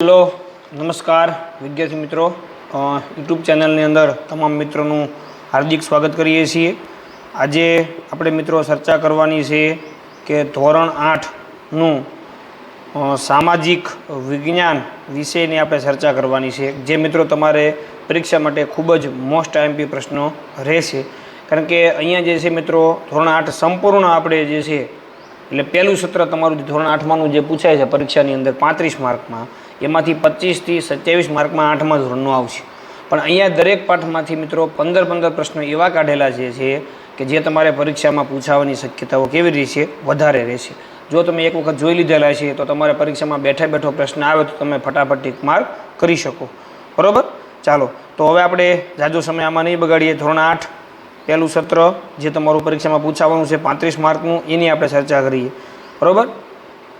Hello नमस्कार विद्यार्थी मित्रों यूट्यूब चैनल अंदर तमाम मित्रों हार्दिक स्वागत करीए छीए। आज આપણે મિત્રો ચર્ચા કરવાની છે કે ધોરણ 8 સામાજિક વિજ્ઞાન વિષયની આપણે ચર્ચા કરવાની છે, જે મિત્રો તમારે પરીક્ષા માટે ખૂબ જ મોસ્ટ આઈએમપી પ્રશ્નો રહેશે। કારણ કે અહીંયા જે છે મિત્રો ધોરણ 8 સંપૂર્ણ આપણે જે છે એટલે પહેલું સત્ર તમારું ધોરણ 8માનું જે પૂછાય છે પરીક્ષાની અંદર 35 માર્કમાં, એમાંથી 25 થી 27 માર્કમાં 8મા ધોરણનું આવશે। પણ અહીંયા દરેક પાઠમાંથી મિત્રો 15 પ્રશ્નો એવા કાઢેલા છે કે જે તમારે પરીક્ષામાં પૂછાવાની શક્યતાઓ કેવી રહેશે, વધારે રહેશે। જો તમે એક વખત જોઈ લીધેલા છે તો તમારે પરીક્ષામાં બેઠો પ્રશ્ન આવે તો તમે ફટાફટ ટીક માર્ક કરી શકો, બરાબર। ચાલો તો હવે આપણે જાજો સમય આમાં નહીં બગાડીએ। ધોરણ 8 પહેલું સત્ર જે તમારું પરીક્ષામાં પૂછાવાનું છે 35 માર્કનું, એની આપણે ચર્ચા કરીએ, બરાબર।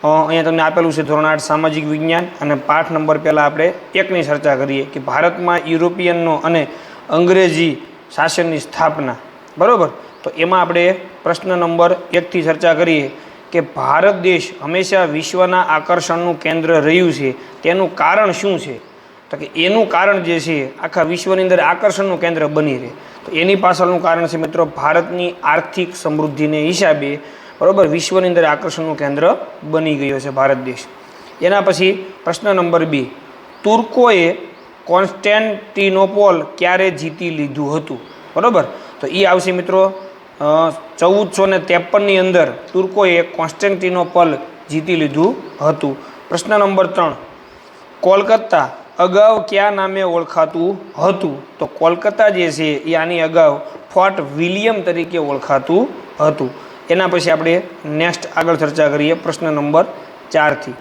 અહીંયા તમને આપેલું છે ધોરણ 8 સામાજિક વિજ્ઞાન, અને પાઠ નંબર પહેલાં આપણે 1ની ચર્ચા કરીએ કે ભારતમાં યુરોપિયનનો અને અંગ્રેજી શાસનની સ્થાપના, બરાબર। તો એમાં આપણે પ્રશ્ન નંબર 1થી ચર્ચા કરીએ કે ભારત દેશ હંમેશા વિશ્વના આકર્ષણનું કેન્દ્ર રહ્યું છે, તેનું કારણ શું છે? તો કે એનું કારણ જે છે આખા વિશ્વની અંદર આકર્ષણનું કેન્દ્ર બની રહે, તો એની પાછળનું કારણ છે મિત્રો ભારતની આર્થિક સમૃદ્ધિને હિસાબે, બરાબર, વિશ્વની અંદર આકર્ષણનું કેન્દ્ર બની ગયો છે ભારત દેશ। એના પછી પ્રશ્ન નંબર 2, તુર્કોએ કોન્સ્ટેન્ટિનોપોલ ક્યારે જીતી લીધું હતું? બરાબર, તો એ આવશે મિત્રો 1453ની અંદર તુર્કોએ કોન્સ્ટેન્ટિનોપોલ જીતી લીધું હતું। પ્રશ્ન નંબર 3, કોલકાતા અગાઉ કયા નામે ઓળખાતું હતું? તો કોલકાતા જે છે એ આની અગાઉ ફોર્ટ વિલિયમ તરીકે ઓળખાતું હતું। એના પછી આપણે નેક્સ્ટ આગળ ચર્ચા કરીએ પ્રશ્ન નંબર 4થી।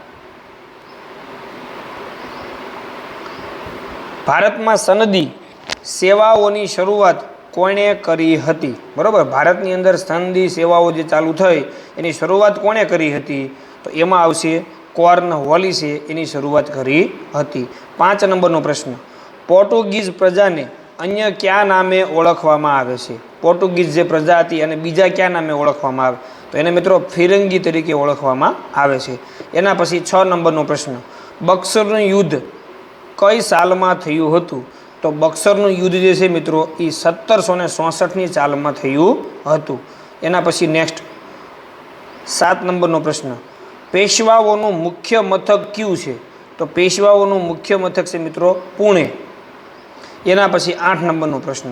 ભારતમાં સનદી સેવાઓની શરૂઆત કોણે કરી હતી? બરાબર, ભારતની અંદર સનદી સેવાઓ જે ચાલુ થઈ એની શરૂઆત કોણે કરી હતી? તો એમાં આવશે કોર્નવોલિસે એની શરૂઆત કરી હતી। 5 નંબરનો પ્રશ્ન, પોર્ટુગીઝ પ્રજાને અન્ય કયા નામે ઓળખવામાં આવે છે? પોર્ટુગીઝ જે પ્રજા હતી અને બીજા કયા નામે ઓળખવામાં આવે? તો એને મિત્રો ફિરંગી તરીકે ઓળખવામાં આવે છે। એના પછી 6 નંબરનો પ્રશ્ન, બક્સરનું યુદ્ધ કઈ સાલમાં થયું હતું? તો બક્સરનું યુદ્ધ જે છે મિત્રો એ 1764ની સાલમાં થયું હતું। એના પછી નેક્સ્ટ 7 નંબરનો પ્રશ્ન, પેશવાઓનું મુખ્ય મથક કયું છે? તો પેશવાઓનું મુખ્ય મથક છે મિત્રો પુણે। એના પછી 8 નંબરનો પ્રશ્ન,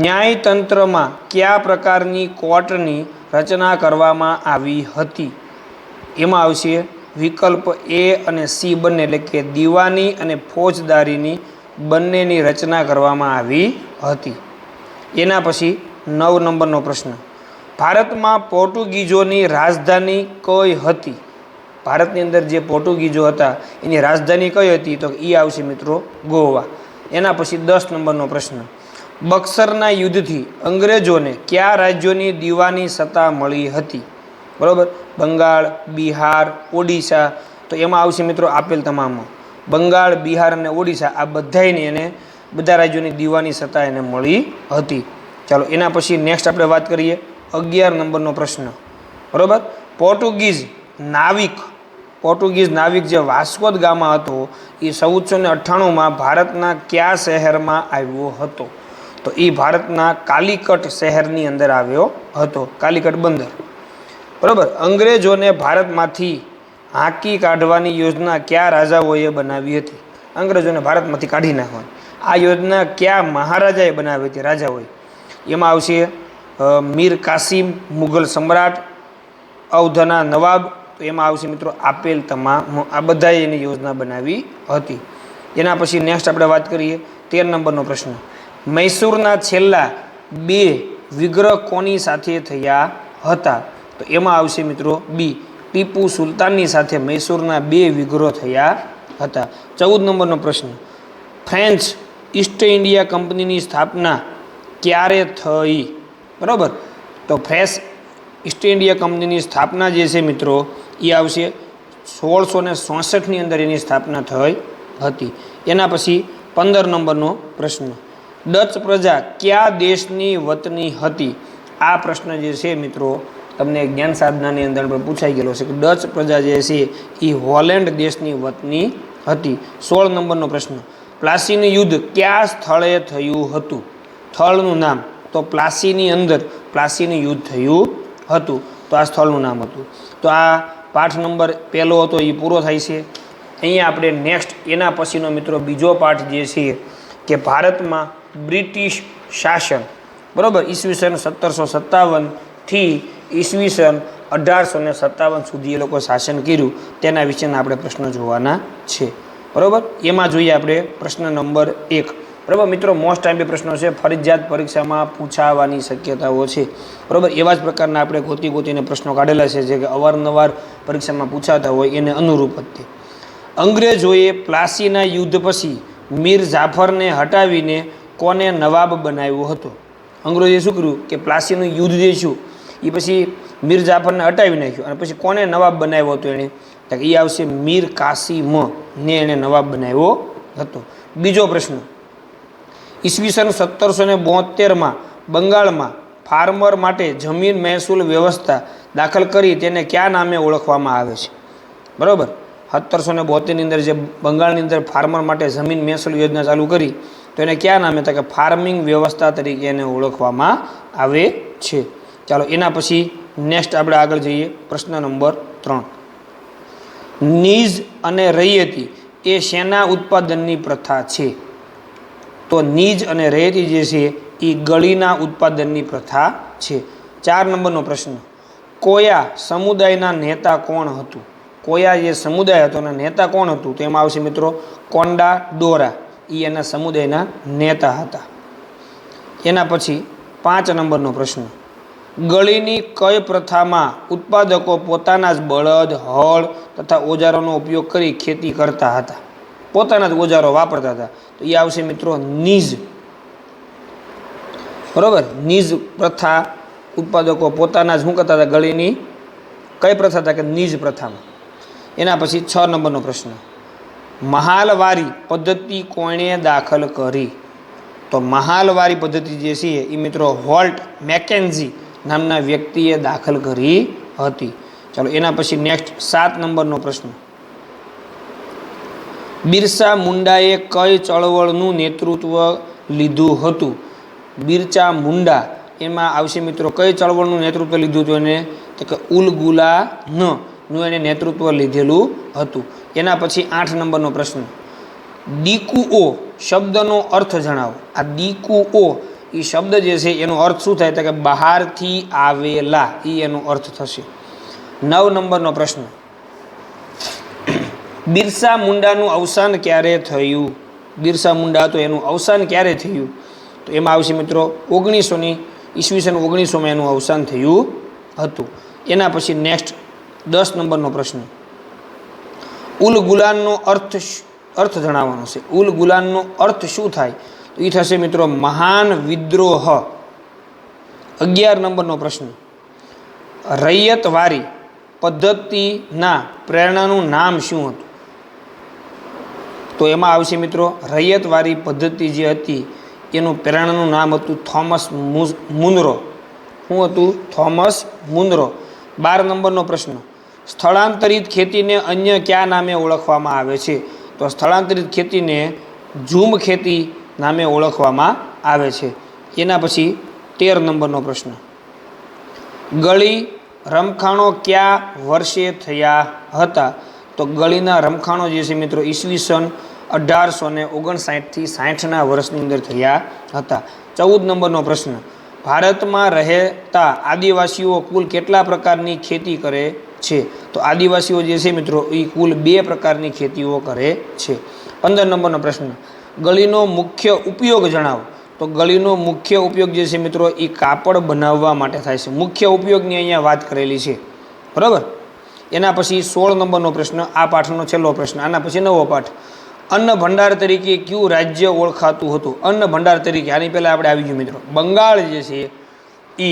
ન્યાયતંત્રમાં કયા પ્રકારની કોર્ટની રચના કરવામાં આવી હતી? એમાં આવશે વિકલ્પ A અને C બંને, એટલે કે દીવાની અને ફોજદારીની બંનેની રચના કરવામાં આવી હતી। એના પછી 9 નંબરનો પ્રશ્ન, ભારતમાં પોર્ટુગીઝોની રાજધાની કઈ હતી? ભારતની અંદર જે પોર્ટુગીઝો હતા એની રાજધાની કઈ હતી? તો એ આવશે મિત્રો ગોવા। એના પછી 10 નંબરનો પ્રશ્ન, બક્સરના યુદ્ધથી અંગ્રેજોને કયા રાજ્યોની દીવાની સત્તા મળી હતી? બરાબર, બંગાળ, બિહાર, ઓડિશા, તો એમાં આવશે મિત્રો આપેલ તમામ બંગાળ, બિહાર અને ઓડિશા, આ બધાને એને બધા રાજ્યોની દીવાની સત્તા એને મળી હતી। ચાલો એના પછી નેક્સ્ટ આપણે વાત કરીએ 11 નંબરનો પ્રશ્ન, બરાબર, પોર્ટુગીઝ નાવિક જે વાસ્કો દ ગામા હતો એ 1498માં ભારતના કયા શહેરમાં આવ્યો હતો? તો એ ભારતના કાલિકટ શહેરની અંદર આવ્યો હતો, કાલિકટ બંદર, બરાબર। અંગ્રેજોને ભારતમાંથી હાંકી કાઢવાની યોજના કયા રાજાઓએ બનાવી હતી? અંગ્રેજોને ભારતમાંથી કાઢી નાખવાની આ યોજના કયા મહારાજાએ બનાવી હતી, રાજાઓએ? એમાં આવશે મીર કાસિમ મુઘલ સમ્રાટ, અવધના નવાબ, તો એમાં આવશે મિત્રો આપેલ તમામ આ બધાએ એની યોજના બનાવી હતી। એના પછી નેક્સ્ટ આપણે વાત કરીએ 13 નંબરનો પ્રશ્ન, મૈસૂરના છેલ્લા 2 વિગ્રહ કોની સાથે થયા હતા? તો એમાં આવશે મિત્રો B, ટીપુ સુલતાનની સાથે મૈસૂરના 2 વિગ્રહ થયા હતા। 14 નંબરનો પ્રશ્ન, ફ્રેન્ચ ઈસ્ટ ઇન્ડિયા કંપનીની સ્થાપના ક્યારે થઈ? બરાબર, તો ફ્રેન્ચ ઈસ્ટ ઇન્ડિયા કંપનીની સ્થાપના જે છે મિત્રો એ આવશે 1666ની અંદર એની સ્થાપના થઈ હતી। એના પછી 15 નંબરનો પ્રશ્ન, ડચ પ્રજા કયા દેશની વતની હતી? આ પ્રશ્ન જે છે મિત્રો તમને જ્ઞાન સાધનાની અંદર પણ પૂછાઈ ગયેલો છે કે ડચ પ્રજા જે છે એ હોલેન્ડ દેશની વતની હતી. 16 નંબરનો પ્રશ્ન, પ્લાસીનું યુદ્ધ કયા સ્થળે થયું હતું? સ્થળનું નામ તો પ્લાસીની અંદર પ્લાસીનું યુદ્ધ થયું હતું, તો આ સ્થળનું નામ હતું. તો આ પાઠ નંબર 1 હતો એ પૂરો થાય છે. અહીંયા આપણે નેક્સ્ટ એના પછીનો મિત્રો બીજો પાઠ જે છે કે ભારતમાં બ્રિટિશ શાસન, બરાબર, ઈસવીસન 1757 થી ઈસવીસન 1857 સુધી એ લોકો શાસન કર્યું તેના વિશેના આપણે પ્રશ્નો જોવાના છે, બરાબર. એમાં જોઈએ આપણે પ્રશ્ન નંબર 1, બરાબર મિત્રો. મોસ્ટ ટાઈમ પ્રશ્નો છે, ફરજિયાત પરીક્ષામાં પૂછાવાની શક્યતાઓ છે, બરાબર. એવા જ પ્રકારના આપણે ગોતીને પ્રશ્નો કાઢેલા છે જે કે અવારનવાર પરીક્ષામાં પૂછાતા હોય એને અનુરૂપ જ. અંગ્રેજોએ પ્લાસીના યુદ્ધ પછી મીર જાફરને હટાવીને કોને નવાબ બનાવ્યો હતો? અંગ્રેજોએ શું કર્યું કે પ્લાસીનું યુદ્ધ જે છું એ પછી મીર જાફરને હટાવી નાખ્યું અને પછી કોને નવાબ બનાવ્યો હતો? એણે એ આવશે મીર કાસિમ ને એણે નવાબ બનાવ્યો હતો. બીજો પ્રશ્ન, ઈસવીસન 1772માં બંગાળમાં ફાર્મર માટે જમીન મહેસૂલ વ્યવસ્થા દાખલ કરી તેને કયા નામે ઓળખવામાં આવે છે? બરાબર, 1772ની અંદર જે બંગાળની અંદર ફાર્મર માટે જમીન મહેસૂલ યોજના ચાલુ કરી તો એને કયા નામે? તો કે ફાર્મિંગ વ્યવસ્થા તરીકે એને ઓળખવામાં આવે છે. ચાલો એના પછી નેક્સ્ટ આપણે આગળ જઈએ. પ્રશ્ન નંબર 3, નીઝ અને રૈયતી એ શેના ઉત્પાદનની પ્રથા છે? તો નીજ અને રૈયતી જે છે એ ગળીના ઉત્પાદનની પ્રથા છે. 4 નંબરનો પ્રશ્ન, કોયા સમુદાયના નેતા કોણ હતું? કોયા જે સમુદાય હતો એના નેતા કોણ હતું? તો એમાં આવશે મિત્રો કોંડા ડોરા, એ એના સમુદાયના નેતા હતા. એના પછી 5 નંબરનો પ્રશ્ન, ગળીની કઈ પ્રથામાં ઉત્પાદકો પોતાના જ બળદ, હળ તથા ઓજારોનો ઉપયોગ કરી ખેતી કરતા હતા? પોતાના જ ઓજારો વાપરતા હતા, તો એ આવશે મિત્રો નીજ, બરાબર. નીજ પ્રથા, ઉત્પાદકો પોતાના જ શું કરતા હતા? ગળીની કઈ પ્રથા હતા? કે નીજ પ્રથામાં. એના પછી 6 નંબરનો પ્રશ્ન, મહાલવારી પદ્ધતિ કોણે દાખલ કરી? તો મહાલવારી પદ્ધતિ જે છે એ મિત્રો વોલ્ટ મેકેન્ઝી નામના વ્યક્તિએ દાખલ કરી હતી. ચાલો એના પછી નેક્સ્ટ 7 નંબરનો પ્રશ્ન, બિરસા મુંડાએ કઈ ચળવળનું નેતૃત્વ લીધું હતું? બિરસા મુંડા એમાં આવશે મિત્રો કઈ ચળવળનું નેતૃત્વ લીધું હતું? એને તો કે ઉલ ગુલાનું એને નેતૃત્વ લીધેલું હતું. એના પછી 8 નંબરનો પ્રશ્ન, દીકુઓ શબ્દનો અર્થ જણાવો. આ દીકુઓ એ શબ્દ જે છે એનો અર્થ શું થાય? તો કે બહારથી આવેલા, એ એનો અર્થ થશે. 9 નંબરનો પ્રશ્ન, બિરસા મુંડાનું અવસાન ક્યારે થયું? બિરસા મુંડા હતો એનું અવસાન ક્યારે થયું? તો એમાં આવશે મિત્રો ઈસવીસન 1900માં એનું અવસાન થયું હતું. એના પછી નેક્સ્ટ 10 નંબરનો પ્રશ્ન, ઉલ ગુલાનનો અર્થ જણાવવાનો છે. ઉલ ગુલાનનો અર્થ શું થાય? તો એ થશે મિત્રો મહાન વિદ્રોહ. 11 નંબરનો પ્રશ્ન, રૈયતવારી પદ્ધતિના પ્રેરણાનું નામ શું હતું? તો એમાં આવશે મિત્રો રૈયતવારી પદ્ધતિ જે હતી એનું પ્રેરણાનું નામ હતું થોમસ મુનરો. શું હતું? Thomas Munro. 12 નંબરનો પ્રશ્ન, સ્થળાંતરિત ખેતીને અન્ય કયા નામે ઓળખવામાં આવે છે? તો સ્થળાંતરિત ખેતીને ઝૂમ ખેતી નામે ઓળખવામાં આવે છે. એના પછી 13 નંબરનો પ્રશ્ન, ગળી રમખાણો કયા વર્ષે થયા હતા? તો ગળીના રમખાણો જે છે મિત્રો ઈસવીસન 1859 થી 60ના વર્ષની અંદર થયા હતા. 14 નંબરનો પ્રશ્ન, ભારતમાં રહેતા આદિવાસીઓ કુલ કેટલા પ્રકારની ખેતી કરે છે? તો આદિવાસીઓ જે છે મિત્રો એ કુલ 2 પ્રકારની ખેતીઓ કરે છે. 15 નંબરનો પ્રશ્ન, ગળીનો મુખ્ય ઉપયોગ જણાવો. તો ગળીનો મુખ્ય ઉપયોગ જે છે મિત્રો એ કાપડ બનાવવા માટે થાય છે. મુખ્ય ઉપયોગની અહીંયા વાત કરેલી છે, બરાબર. એના પછી 16 નંબરનો પ્રશ્ન, આ પાઠનો છેલ્લો પ્રશ્ન. આના પછી નવો પાઠ, અન્ન ભંડાર તરીકે કયું રાજ્ય ઓળખાતું હતું? અન્ન ભંડાર તરીકે આની પહેલાં આપણે આવી ગયું મિત્રો, બંગાળ જે છે એ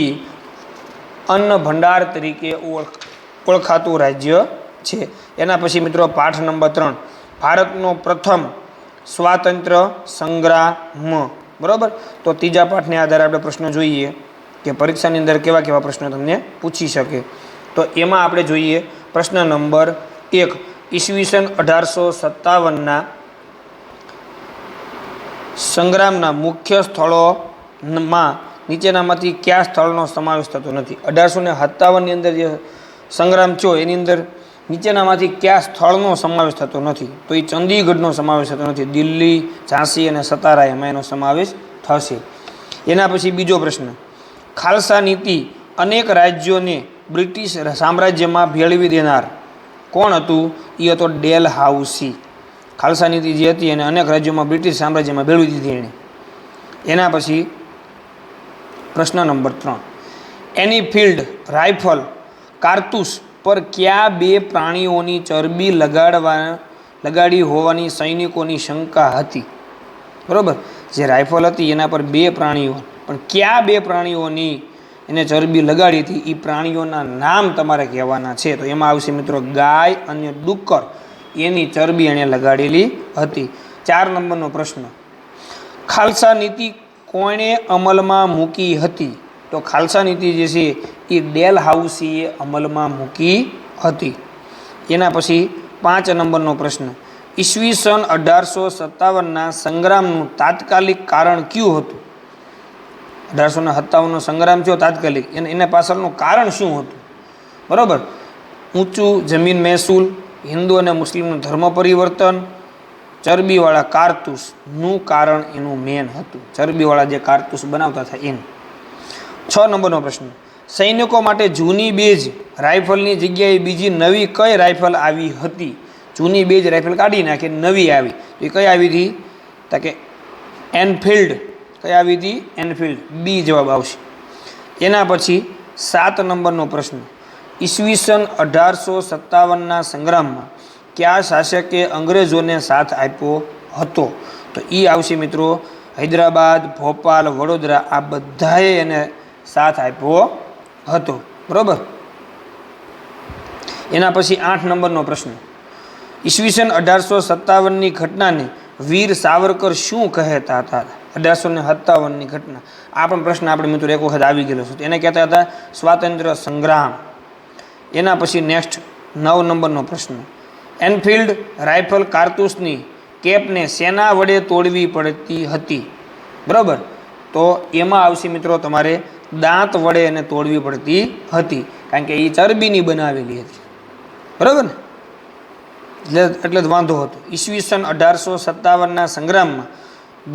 અન્ન ભંડાર તરીકે ઓળખાતું રાજ્ય છે. એના પછી મિત્રો પાઠ નંબર 3, ભારતનો પ્રથમ સ્વાતંત્ર્ય સંગ્રામ, બરાબર. તો ત્રીજા પાઠને આધારે આપણે પ્રશ્નો જોઈએ. કે પરીક્ષાની અંદર કેવા કેવા પ્રશ્નો તમને પૂછી શકે. તો એમાં આપણે જોઈએ પ્રશ્ન નંબર 1, ઈસવીસન 1857ના સંગ્રામના મુખ્ય સ્થળોમાં નીચેનામાંથી કયા સ્થળનો સમાવેશ થતો નથી? 1857ની અંદર જે સંગ્રામ થયો એની અંદર નીચેનામાંથી કયા સ્થળનો સમાવેશ થતો નથી? તો એ ચંદીગઢનો સમાવેશ થતો નથી. દિલ્હી, ઝાંસી અને સતારા એમાં એનો સમાવેશ થશે. એના પછી બીજો પ્રશ્ન, ખાલસા નીતિ અનેક રાજ્યોને બ્રિટિશ સામ્રાજ્યમાં ભેળવી દેનાર કોણ હતું? એ હતો ડેલહાઉસી. ખાલસા નીતિ જે હતી એને અનેક રાજ્યોમાં બ્રિટિશ સામ્રાજ્યમાં ભેળવી દીધી એણે. એના પછી પ્રશ્ન નંબર 3, એનીફિલ્ડ રાઇફલ કારતૂસ પર કયા 2 પ્રાણીઓની ચરબી લગાડી હોવાની સૈનિકોની શંકા હતી? બરાબર, જે રાઇફલ હતી એના પર 2 પ્રાણીઓ, પણ કયા 2 પ્રાણીઓની એને ચરબી લગાડી હતી એ પ્રાણીઓના નામ તમારે કહેવાના છે. તો એમાં આવશે મિત્રો ગાય અને ડુક્કર, એની ચરબી એણે લગાડેલી હતી. 4 નંબરનો પ્રશ્ન, ખાલસા નીતિ કોણે અમલમાં મૂકી હતી? તો ખાલસા નીતિ જે છે એ ડેલહાઉસીએ અમલમાં મૂકી હતી. એના પછી 5 નંબરનો પ્રશ્ન, ઈસવીસન 1857ના સંગ્રામનું તાત્કાલિક કારણ કયું હતું? 1857નો સંગ્રામ થયો તાત્કાલિક, એના પાછળનું કારણ શું હતું? બરાબર, ઊંચું જમીન મહેસૂલ, હિન્દુ અને મુસ્લિમનું ધર્મ પરિવર્તન, ચરબીવાળા કારતૂસનું કારણ એનું મેન હતું. ચરબીવાળા જે કારતૂસ બનાવતા હતા એનું. 6 નંબરનો પ્રશ્ન, સૈનિકો માટે જૂની બેજ રાઇફલની જગ્યાએ બીજી નવી કઈ રાઇફલ આવી હતી? જૂની બેજ રાઇફલ કાઢી નાખી, નવી આવી. તો એ કઈ આવી હતી? તો કે એનફિલ્ડ. કઈ આવી હતી? એનફિલ્ડ. બી જવાબ આવશે. એના પછી 7 નંબરનો પ્રશ્ન, ઈસવીસન 1857ના સંગ્રામમાં કયા શાસકે અંગ્રેજોને સાથ આપ્યો હતો? તો એ આવશે મિત્રો હૈદરાબાદ, ભોપાલ, વડોદરા, આ બધાએ એને સાથ આપ્યો હતો. બરાબર. એના પછી 8 નંબરનો પ્રશ્ન, ઈસવીસન 1857ની ઘટનાને વીર સાવરકર શું કહેતા હતા? 1857ની ઘટના, આ પણ પ્રશ્ન આપણે મિત્રો એક વખત આવી ગયેલો છે. એને કહેતા હતા સ્વાતંત્ર્ય સંગ્રામ. એના પછી નેક્સ્ટ 9 નંબરનો પ્રશ્ન, એનફિલ્ડ રાઇફલ કારતૂસની કેપને સેના વડે તોડવી પડતી હતી? બરાબર, તો એમાં આવશે મિત્રો તમારે દાંત વડે એને તોડવી પડતી હતી, કારણ કે એ ચરબીની બનાવેલી હતી. બરાબર ને, એટલે જ વાંધો હતો. ઈસવીસન 1857ના સંગ્રામમાં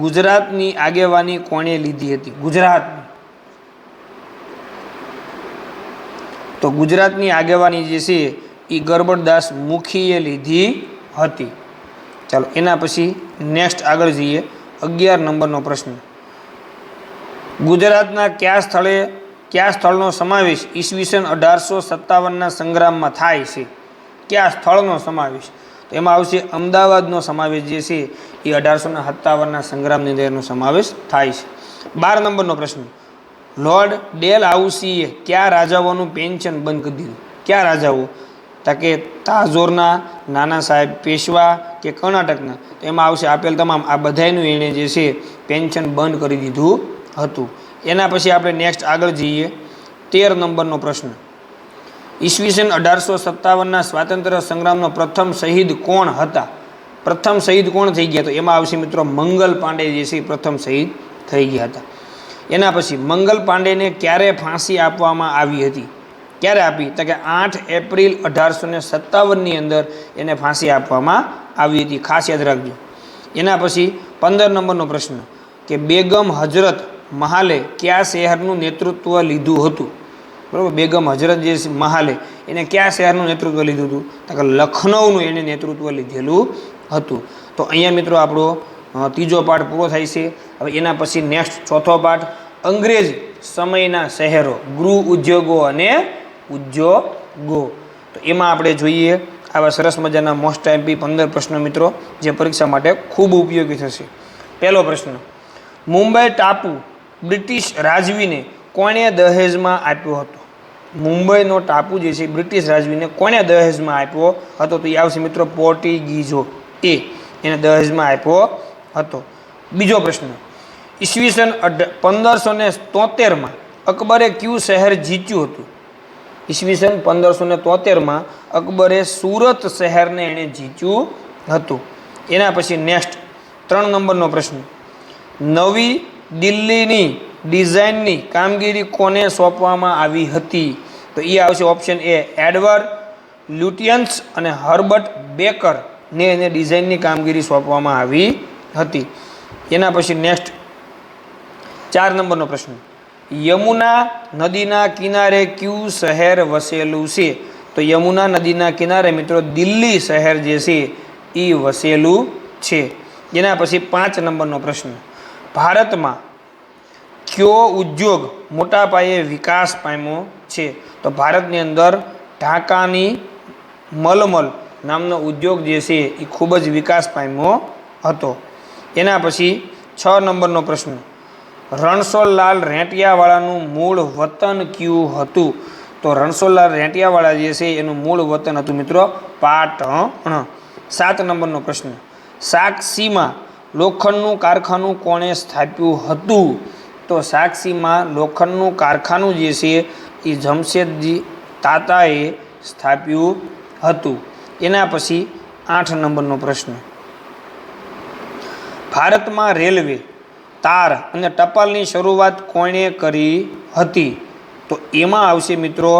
ગુજરાતની આગેવાની કોણે લીધી હતી? ગુજરાતની. તો ગુજરાતની આગેવાની જે છે એ ગરબડદાસ મુખીએ લીધી હતી. ચાલો એના પછી નેક્સ્ટ આગળ જઈએ. 11 નંબરનો પ્રશ્ન, ગુજરાતના કયા સ્થળનો સમાવેશ ઈસવીસન 1857ના સંગ્રામમાં થાય છે? કયા સ્થળનો સમાવેશ? તો એમાં આવશે અમદાવાદનો સમાવેશ જે છે એ 1857ના સંગ્રામની અંદર એનો સમાવેશ થાય છે. 12 નંબરનો પ્રશ્ન, લોર્ડ ડેલહાઉસીએ કયા રાજાઓનું પેન્શન બંધ કરી દીધું? કયા રાજાઓ? કે તાજોરના, નાના સાહેબ પેશવા કે કર્ણાટકના? તો એમાં આવશે આપેલ તમામ. આ બધાનું એણે જે છે પેન્શન બંધ કરી દીધું હતું. એના પછી આપણે નેક્સ્ટ આગળ જઈએ. 13 નંબરનો પ્રશ્ન, ઈસવીસન 1857ના સ્વાતંત્ર્ય સંગ્રામનો પ્રથમ શહીદ કોણ હતા? પ્રથમ શહીદ કોણ થઈ ગયા? તો એમાં આવશે મિત્રો મંગલ પાંડે જે છે પ્રથમ શહીદ થઈ ગયા હતા. એના પછી મંગલ પાંડેને ક્યારે ફાંસી આપવામાં આવી હતી? ક્યારે આપી? તો કે 8 એપ્રિલ 1857ની અંદર એને ફાંસી આપવામાં આવી હતી. ખાસ યાદ રાખજો. એના પછી 15 નંબરનો પ્રશ્ન, કે બેગમ હજરત મહાલે કયા શહેરનું નેતૃત્વ લીધું હતું? બરાબર, બેગમ હજરત જે મહાલે એને કયા શહેરનું નેતૃત્વ લીધું હતું? તો કે લખનૌનું એને નેતૃત્વ લીધેલું હતું. તો અહીંયા મિત્રો આપણો 3જો પાઠ પૂરો થાય છે. હવે એના પછી નેક્સ્ટ 4થો પાઠ, અંગ્રેજ સમયના શહેરો, ગૃહ ઉદ્યોગો અને ઉદ્યોગો. તો એમાં આપણે જોઈએ આવા સરસ મજાના મોસ્ટ એમપી 15 પ્રશ્નો મિત્રો જે પરીક્ષા માટે ખૂબ ઉપયોગી થશે. પહેલો પ્રશ્ન, મુંબઈ ટાપુ બ્રિટિશ રાજવીને કોણે દહેજમાં આપ્યો હતો? મુંબઈનો ટાપુ જે છે બ્રિટિશ રાજવીને કોણે દહેજમાં આપ્યો હતો? તો એ આવશે મિત્રો પોર્ટુગીઝો એને દહેજમાં આપ્યો હતો. બીજો પ્રશ્ન, ઈસવીસન 1573માં અકબરે કયું શહેર જીત્યું હતું? ઈસવીસન 1573માં અકબરે સુરત શહેરને એણે જીત્યું હતું. એના પછી નેક્સ્ટ 3 નંબરનો પ્રશ્ન, નવી દિલ્હીની ડિઝાઇનની કામગીરી કોને સોંપવામાં આવી હતી? તો એ આવશે ઓપ્શન એ એડવર્ડ લ્યુટિયન્સ અને હર્બર્ટ બેકરને એને ડિઝાઇનની કામગીરી સોંપવામાં આવી હતી. એના પછી નેક્સ્ટ 4 નંબરનો પ્રશ્ન, યમુના નદીના કિનારે કયું શહેર વસેલું છે? તો યમુના નદીના કિનારે મિત્રો દિલ્હી શહેર જે છે એ વસેલું છે. એના પછી 5 નંબરનો પ્રશ્ન, ભારતમાં કયો ઉદ્યોગ મોટા પાયે વિકાસ પામ્યો છે? તો ભારતની અંદર ઢાકાની મલમલ નામનો ઉદ્યોગ જે છે એ ખૂબ જ વિકાસ પામ્યો હતો. એના પછી 6 નંબરનો પ્રશ્ન, રણછોડલાલ રેંટિયાવાળાનું મૂળ વતન કયું હતું? તો રણછોડલાલ રેંટિયાવાળા જે છે એનું મૂળ વતન હતું મિત્રો પાટણ. 7 નંબરનો પ્રશ્ન, સાક્ષીમાં લોખંડનું કારખાનું કોણે સ્થાપ્યું હતું? તો સાક્ષીમાં લોખંડનું કારખાનું જે છે એ જમશેદજી તાતાએ સ્થાપ્યું હતું. એના પછી 8 નંબરનો પ્રશ્ન, ભારતમાં રેલવે, તાર અને ટપાલની શરૂઆત કોણે કરી હતી? તો એમાં આવશે મિત્રો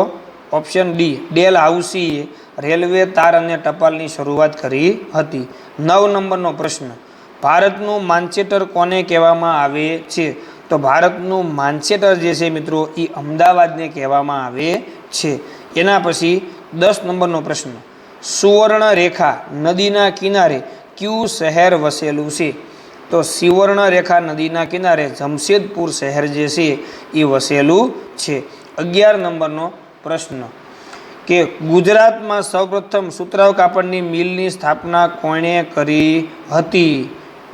ઓપ્શન ડી, ડેલ હાઉસીએ રેલવે, તાર અને ટપાલની શરૂઆત કરી હતી. 9 નંબરનો પ્રશ્ન, ભારતનું માન્ચેસ્ટર કોને કહેવામાં આવે છે? તો ભારતનું માન્ચેસ્ટર જે છે મિત્રો એ અમદાવાદને કહેવામાં આવે છે. એના પછી 10 નંબરનો પ્રશ્ન, સુવર્ણરેખા નદીના કિનારે કયું શહેર વસેલું છે? તો સુવર્ણરેખા નદીના કિનારે જમશેદપુર શહેર જે છે એ વસેલું છે. 11 નંબરનો પ્રશ્ન, કે ગુજરાતમાં સૌપ્રથમ સુતરાઉ કાપડની મિલની સ્થાપના કોણે કરી હતી?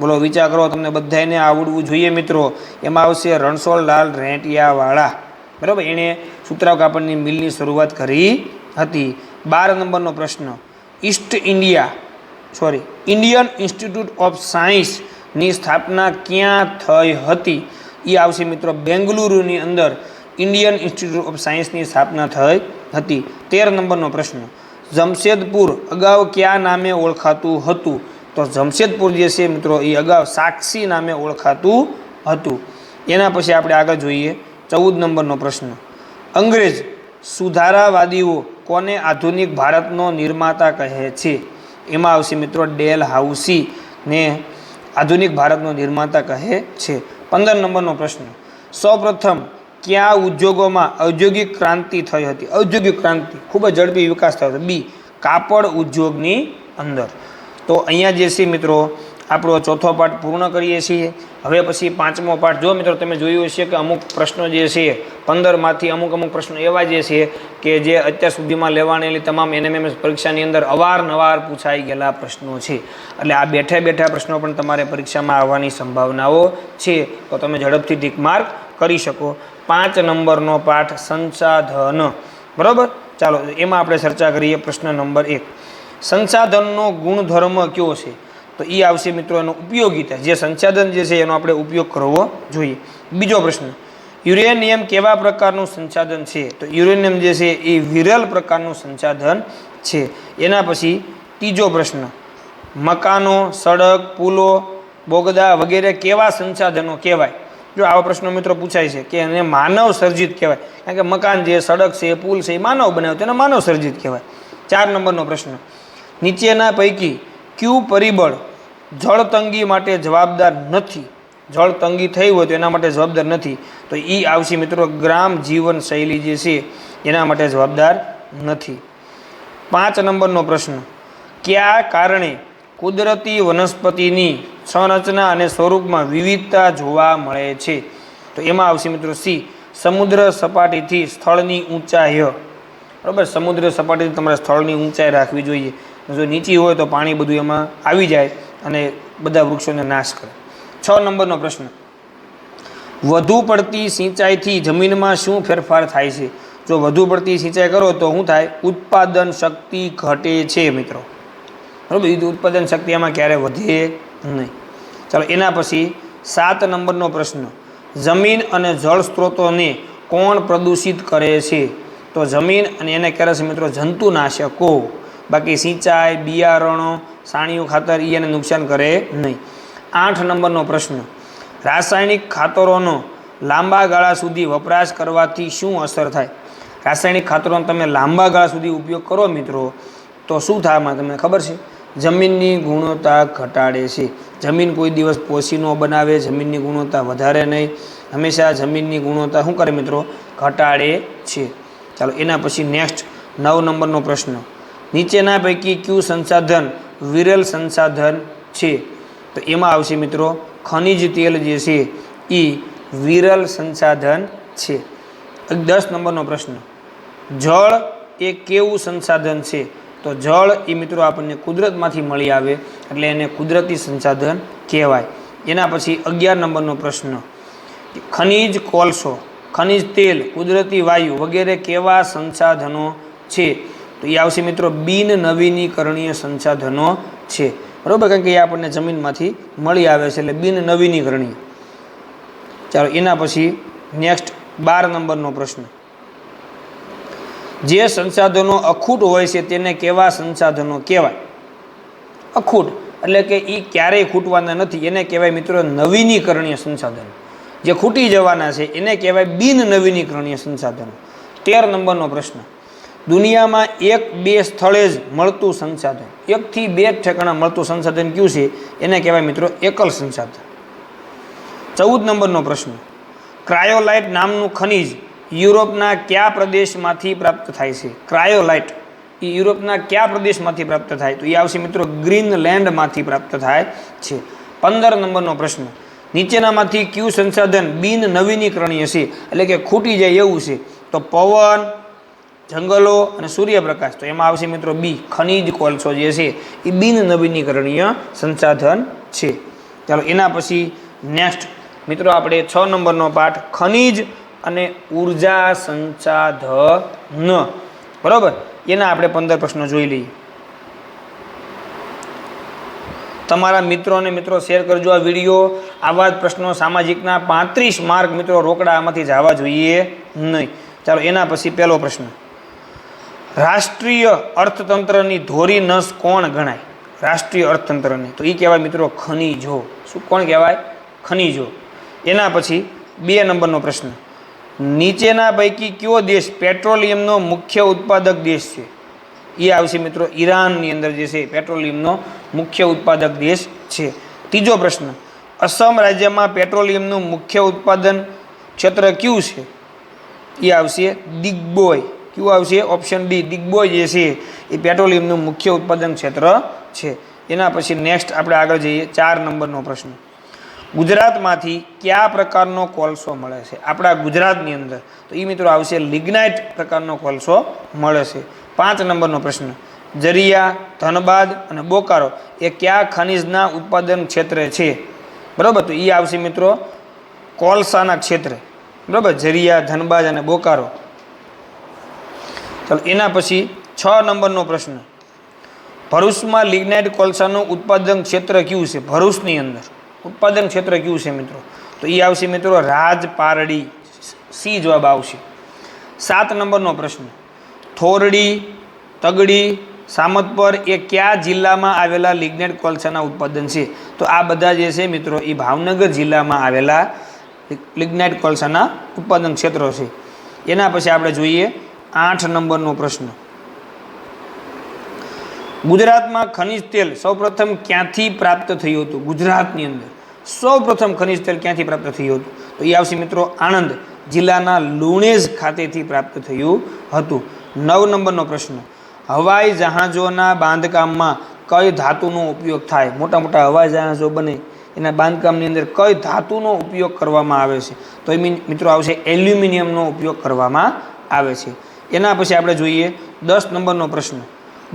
બોલો, વિચાર કરો, તમને બધાને આવડવું જોઈએ મિત્રો. એમાં આવશે રણછોડલાલ રેંટિયાવાળા. બરાબર, એણે સુતરાઉ કાપડની મિલની શરૂઆત કરી હતી. 12 નંબરનો પ્રશ્ન, ઇન્ડિયન ઇન્સ્ટિટ્યૂટ ઓફ સાયન્સની સ્થાપના ક્યાં થઈ હતી? એ આવશે મિત્રો બેંગલુરુની અંદર ઇન્ડિયન ઇન્સ્ટિટ્યૂટ ઓફ સાયન્સની સ્થાપના થઈ હતી. 13 નંબરનો પ્રશ્ન, જમશેદપુર અગાઉ કયા નામે ઓળખાતું હતું? તો જમશેદપુર જે છે મિત્રો એ અગાઉ સાક્ષી નામે ઓળખાતું હતું. એના પછી આપણે આગળ જોઈએ 14 નંબરનો પ્રશ્ન, અંગ્રેજ સુધારાવાદીઓ કોને આધુનિક ભારતનો નિર્માતા કહે છે? એમાં આવશે મિત્રો ડેલ હાઉસી ને આધુનિક ભારતનો નિર્માતા કહે છે. 15 નંબરનો પ્રશ્ન, સૌપ્રથમ કયા ઉદ્યોગોમાં ઔદ્યોગિક ક્રાંતિ થઈ હતી? ઔદ્યોગિક ક્રાંતિ ખૂબ જ ઝડપી વિકાસ થયો હતો. બી, કાપડ ઉદ્યોગની અંદર. તો અહીંયા જે છે મિત્રો આપણો ચોથો પાઠ પૂર્ણ કરીએ છીએ. હવે પછી 5મો પાઠ. જો મિત્રો તમે જોયું હશે કે અમુક પ્રશ્નો જે છે 15માંથી અમુક પ્રશ્નો એવા જે છે કે જે અત્યાર સુધીમાં લેવાનેલી તમામ NMMS પરીક્ષાની અંદર અવારનવાર પૂછાઈ ગયેલા પ્રશ્નો છે. એટલે આ બેઠા પ્રશ્નો પણ તમારે પરીક્ષામાં આવવાની સંભાવનાઓ છે. તો તમે ઝડપથી ટીક માર્ક કરી શકો. 5 નંબરનો પાઠ સંસાધન. બરાબર, ચાલો એમાં આપણે ચર્ચા કરીએ. પ્રશ્ન નંબર 1, સંસાધનનો ગુણધર્મ કયો છે? તો એ આવશે મિત્રો એનો ઉપયોગિતા. જે સંસાધન જે છે એનો આપણે ઉપયોગ કરવો જોઈએ. બીજો પ્રશ્ન, યુરેનિયમ કેવા પ્રકારનું સંસાધન છે? તો યુરેનિયમ જે છે એ વિરલ પ્રકારનું સંસાધન છે. એના પછી ત્રીજો પ્રશ્ન, મકાનો, સડક, પુલો, બોગદા વગેરે કેવા સંસાધનો કહેવાય? જો આવા પ્રશ્નો મિત્રો પૂછાય છે કે એને માનવ સર્જિત કહેવાય. કારણ કે મકાન છે, સડક છે, પુલ છે એ માનવ બનાવે તેને માનવ સર્જિત કહેવાય. 4 નંબરનો પ્રશ્ન, નીચેના પૈકી કયું પરિબળ જળતંગી માટે જવાબદાર નથી? જળતંગી થઈ હોય તો એના માટે જવાબદાર નથી. તો એ આવશે મિત્રો ગ્રામ જીવન શૈલી જે છે એના માટે જવાબદાર નથી. 5 નંબરનો પ્રશ્ન, કયા કારણે કુદરતી વનસ્પતિની સંરચના અને સ્વરૂપમાં વિવિધતા જોવા મળે છે? તો એમાં આવશે મિત્રો સી, સમુદ્ર સપાટીથી સ્થળની ઊંચાઈ. બરાબર, સમુદ્ર સપાટીથી તમારે સ્થળની ઊંચાઈ રાખવી જોઈએ. જો નીચી હોય તો પાણી બધું એમાં આવી જાય અને બધા વૃક્ષોને નાશ કરે. 6 નંબરનો પ્રશ્ન, વધુ પડતી સિંચાઈથી જમીનમાં શું ફેરફાર થાય છે? જો વધુ પડતી સિંચાઈ કરો તો શું થાય? ઉત્પાદન શક્તિ ઘટે છે મિત્રો. બરાબર, ઉત્પાદન શક્તિ એમાં ક્યારે વધે નહીં. ચાલો એના પછી 7 નંબરનો પ્રશ્ન, જમીન અને જળ સ્ત્રોતોને કોણ પ્રદૂષિત કરે છે? તો જમીન, અને એને કરે છે મિત્રો જંતુનાશકો. બાકી સિંચાઈ, બિયારણો, સાણિયું ખાતર એને નુકસાન કરે નહીં. 8 નંબરનો પ્રશ્ન, રાસાયણિક ખાતરોનો લાંબા ગાળા સુધી વપરાશ કરવાથી શું અસર થાય? રાસાયણિક ખાતરોનો તમે લાંબા ગાળા સુધી ઉપયોગ કરો મિત્રો તો શું થાય? એમાં તમને ખબર છે? જમીનની ગુણવત્તા ઘટાડે છે. જમીન કોઈ દિવસ પોષી ન બનાવે, જમીનની ગુણવત્તા વધારે નહીં, હંમેશા જમીનની ગુણવત્તા શું કરે મિત્રો? ઘટાડે છે. ચાલો એના પછી નેક્સ્ટ 9 નંબરનો પ્રશ્ન, નીચેના પૈકી કયું સંસાધન વિરલ સંસાધન છે? તો એમાં આવશે મિત્રો ખનિજ તેલ જે છે એ વિરલ સંસાધન છે. 10 નંબરનો પ્રશ્ન, જળ એ કેવું સંસાધન છે? તો જળ એ મિત્રો આપણને કુદરતમાંથી મળી આવે એટલે એને કુદરતી સંસાધન કહેવાય. એના પછી 11 નંબરનો પ્રશ્ન, ખનિજ કોલસો, ખનિજ તેલ, કુદરતી વાયુ વગેરે કેવા સંસાધનો છે? તો એ આવશે મિત્રો બિન નવીનીકરણીય સંસાધનો છે. બરાબર, કારણ કે એ આપણને જમીનમાંથી મળી આવે છે એટલે બિન નવીનીકરણીય. ચાલો એના પછી નેક્સ્ટ 12 નંબરનો પ્રશ્ન, જે સંસાધનો અખૂટ હોય છે તેને કેવા સંસાધનો કહેવાય? અખૂટ એટલે કે એ ક્યારેય ખૂટવાના નથી, એને કહેવાય મિત્રો નવીનીકરણીય સંસાધનો. જે ખૂટી જવાના છે એને કહેવાય બિન નવીનીકરણીય સંસાધનો. 13 નંબરનો પ્રશ્ન, દુનિયામાં 1-2 સ્થળે જ મળતું સંસાધન, 1 થી 2 ઠેકાણા મળતું સંસાધન કયું છે? એને કહેવાય મિત્રો એકલ સંસાધન. 14 નંબરનો પ્રશ્ન, ક્રાયોલાઇટ નામનું ખનિજ યુરોપના કયા પ્રદેશમાંથી પ્રાપ્ત થાય છે? ક્રાયોલાઇટ એ યુરોપના કયા પ્રદેશમાંથી પ્રાપ્ત થાય? તો એ આવશે મિત્રો ગ્રીનલેન્ડમાંથી પ્રાપ્ત થાય છે. 15 નંબરનો પ્રશ્ન, નીચેનામાંથી કયું સંસાધન બિન નવીનીકરણીય છે એટલે કે ખૂટી જાય એવું છે? તો પવન, જંગલો અને સૂર્યપ્રકાશ. તો એમાં આવશે મિત્રો બી, ખનિજ કોલસો જે છે એ બિન નવીનીકરણીય સંસાધન છે. ચાલો એના પછી નેક્સ્ટ મિત્રો આપણે 6 નંબરનો પાઠ, ખનિજ અને ઉર્જા સંસાધન. બરાબર, એના આપણે 15 પ્રશ્નો જોઈ લઈએ. તમારા મિત્રોને મિત્રો શેર કરજો આ વિડીયો. આવા જ પ્રશ્નો સામાજિકના 35 માર્ક મિત્રો રોકડા આમાંથી જવા જોઈએ નહીં. ચાલો એના પછી પહેલો પ્રશ્ન, રાષ્ટ્રીય અર્થતંત્રની ધોરી નસ કોણ ગણાય? રાષ્ટ્રીય અર્થતંત્રની તો એ કહેવાય મિત્રો ખનિજો. શું કોણ કહેવાય? ખનિજો. એના પછી 2 નંબરનો પ્રશ્ન, નીચેના પૈકી કયો દેશ પેટ્રોલિયમનો મુખ્ય ઉત્પાદક દેશ છે? એ આવશે મિત્રો ઈરાનની અંદર જે છે પેટ્રોલિયમનો મુખ્ય ઉત્પાદક દેશ છે. ત્રીજો પ્રશ્ન, અસમ રાજ્યમાં પેટ્રોલિયમનું મુખ્ય ઉત્પાદન ક્ષેત્ર કયું છે? એ આવશે દિગ્બોય. કયું આવશે? ઓપ્શન ડી, દિગ્બોય જે છે એ પેટ્રોલિયમનું મુખ્ય ઉત્પાદન ક્ષેત્ર છે. એના પછી નેક્સ્ટ આપણે આગળ જઈએ. 4 નંબરનો પ્રશ્ન, ગુજરાતમાંથી કયા પ્રકારનો કોલસો મળે છે? આપણા ગુજરાતની અંદર તો એ મિત્રો આવશે લિગ્નાઇટ પ્રકારનો કોલસો મળે છે. 5 નંબરનો પ્રશ્ન, જરિયા, ધનબાદ અને બોકારો એ કયા ખનિજના ઉત્પાદન ક્ષેત્રે છે? બરાબર, તો એ આવશે મિત્રો કોલસાના ક્ષેત્રે. બરાબર, જરિયા, ધનબાદ અને બોકારો. ચાલો એના પછી 6 નંબરનો પ્રશ્ન, ભરૂચમાં લિગ્નાઇટ કોલસાનું ઉત્પાદન ક્ષેત્ર કયું છે? ભરૂચની અંદર ઉત્પાદન ક્ષેત્ર કયું છે મિત્રો? તો એ આવશે મિત્રો રાજપારડી. સી જવાબ આવશે. 7 નંબરનો પ્રશ્ન, થોરડી, તગડી, સામતપર એ કયા જિલ્લામાં આવેલા લિગ્નાઇટ કોલસાના ઉત્પાદન છે? તો આ બધા જે છે મિત્રો એ ભાવનગર જિલ્લામાં આવેલા લિગ્નાઇટ કોલસાના ઉત્પાદન ક્ષેત્રો છે. એના પછી આપણે જોઈએ 8 નંબરનો પ્રશ્ન, ગુજરાતમાં ખનિજ તેલ સૌપ્રથમ ક્યાંથી પ્રાપ્ત થયું હતું? ગુજરાતની અંદર સૌપ્રથમ ખનિજ તેલ ક્યાંથી પ્રાપ્ત થયું હતું? તો એ આવશે મિત્રો આણંદ જિલ્લાના લુણેજ ખાતેથી પ્રાપ્ત થયું હતું. 9 નંબરનો પ્રશ્ન, હવાઈ જહાજોના બાંધકામમાં કઈ ધાતુનો ઉપયોગ થાય? મોટા મોટા હવાઈ જહાજો બને એના બાંધકામની અંદર કઈ ધાતુનો ઉપયોગ કરવામાં આવે છે? તો એ મિત્રો આવશે એલ્યુમિનિયમનો ઉપયોગ કરવામાં આવે છે. એના પછી આપણે જોઈએ 10 નંબરનો પ્રશ્ન,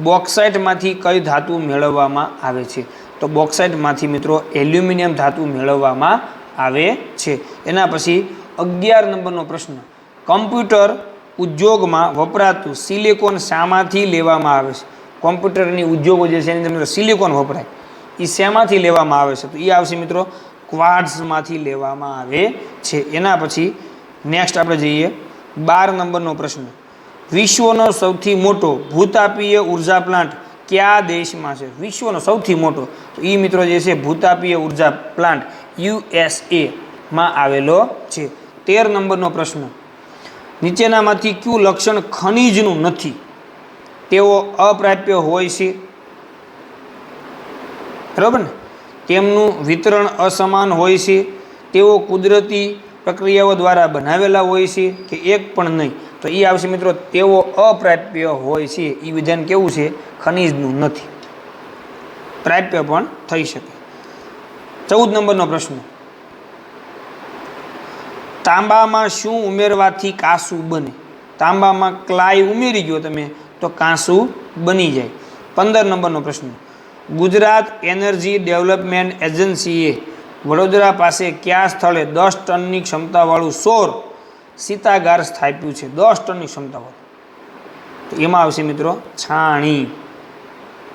બોક્સાઇટમાંથી કઈ ધાતુ મેળવવામાં આવે છે? તો બોક્સાઇટમાંથી મિત્રો એલ્યુમિનિયમ ધાતુ મેળવવામાં આવે છે. એના પછી 11 નંબરનો પ્રશ્ન, કમ્પ્યુટર ઉદ્યોગમાં વપરાતું સિલિકોન શામાંથી લેવામાં આવે છે? કોમ્પ્યુટરની ઉદ્યોગો જે છે એની અંદર સિલિકોન વપરાય એ શેમાંથી લેવામાં આવે છે? તો એ આવશે મિત્રો ક્વાર્ટ્ઝમાંથી લેવામાં આવે છે. એના પછી નેક્સ્ટ આપણે જઈએ 12 નંબરનો પ્રશ્ન. વિશ્વનો સૌથી મોટો ભૂતાપીય ઉર્જા પ્લાન્ટ કયા દેશમાં છે? વિશ્વનો સૌથી મોટો, તો એ મિત્રો જે છે ભૂતાપીય ઉર્જા પ્લાન્ટ USA માં આવેલો છે. 13 નંબરનો પ્રશ્ન. નીચેનામાંથી કયું લક્ષણ ખનિજનું નથી? તેઓ અપ્રાપ્ય હોય છે, બરાબર ને? તેમનું વિતરણ અસમાન હોય છે, તેઓ કુદરતી પ્રક્રિયાઓ દ્વારા બનાવેલા હોય છે કે એક પણ નહીં? તો એ આવશે મિત્રો તેઓ અપ્રાપ્ય હોય છે. એ વિધાન કેવું છે? ખનિજનું નથી, પ્રાપ્ય પણ થઈ શકે. 14 નંબરનો પ્રશ્ન. તાંબામાં શું ઉમેરવાથી કાંસુ બને? તાંબામાં ક્લાય ઉમેરી ગયો તમે તો કાંસુ બની જાય. 15 નંબરનો પ્રશ્ન. ગુજરાત એનર્જી ડેવલપમેન્ટ એજન્સીએ વડોદરા પાસે કયા સ્થળે 10 ટનની ક્ષમતાવાળું સૌર શીતાગાર સ્થાપ્યું છે? 10 ટનની ક્ષમતાવાળું, તો એમાં આવશે મિત્રો છાણી,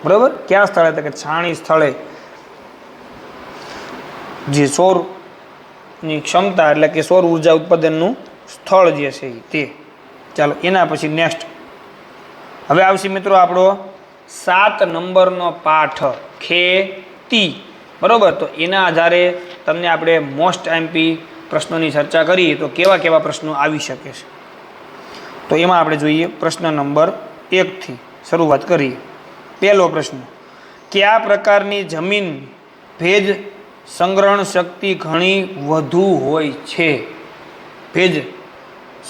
બરાબર? કયા સ્થળે? તો કે છાણી સ્થળે જે સૌરની ક્ષમતા એટલે કે સૌર ઉર્જા ઉત્પાદનનું સ્થળ જે છે તે. ચાલો એના પછી નેક્સ્ટ હવે આવશે મિત્રો આપણો 7 નંબરનો પાઠ ખેતી, બરાબર? તો એના આધારે તમને આપણે મોસ્ટ એમપી પ્રશ્નોની ચર્ચા કરી તો કેવા કેવા પ્રશ્નો આવી શકે છે. તો એમાં આપણે જોઈએ પ્રશ્ન નંબર 1 થી શરૂઆત કરીએ. પહેલો પ્રશ્ન. કયા પ્રકારની જમીન ભેજ સંગ્રહણ શક્તિ ઘણી વધુ હોય છે? ભેજ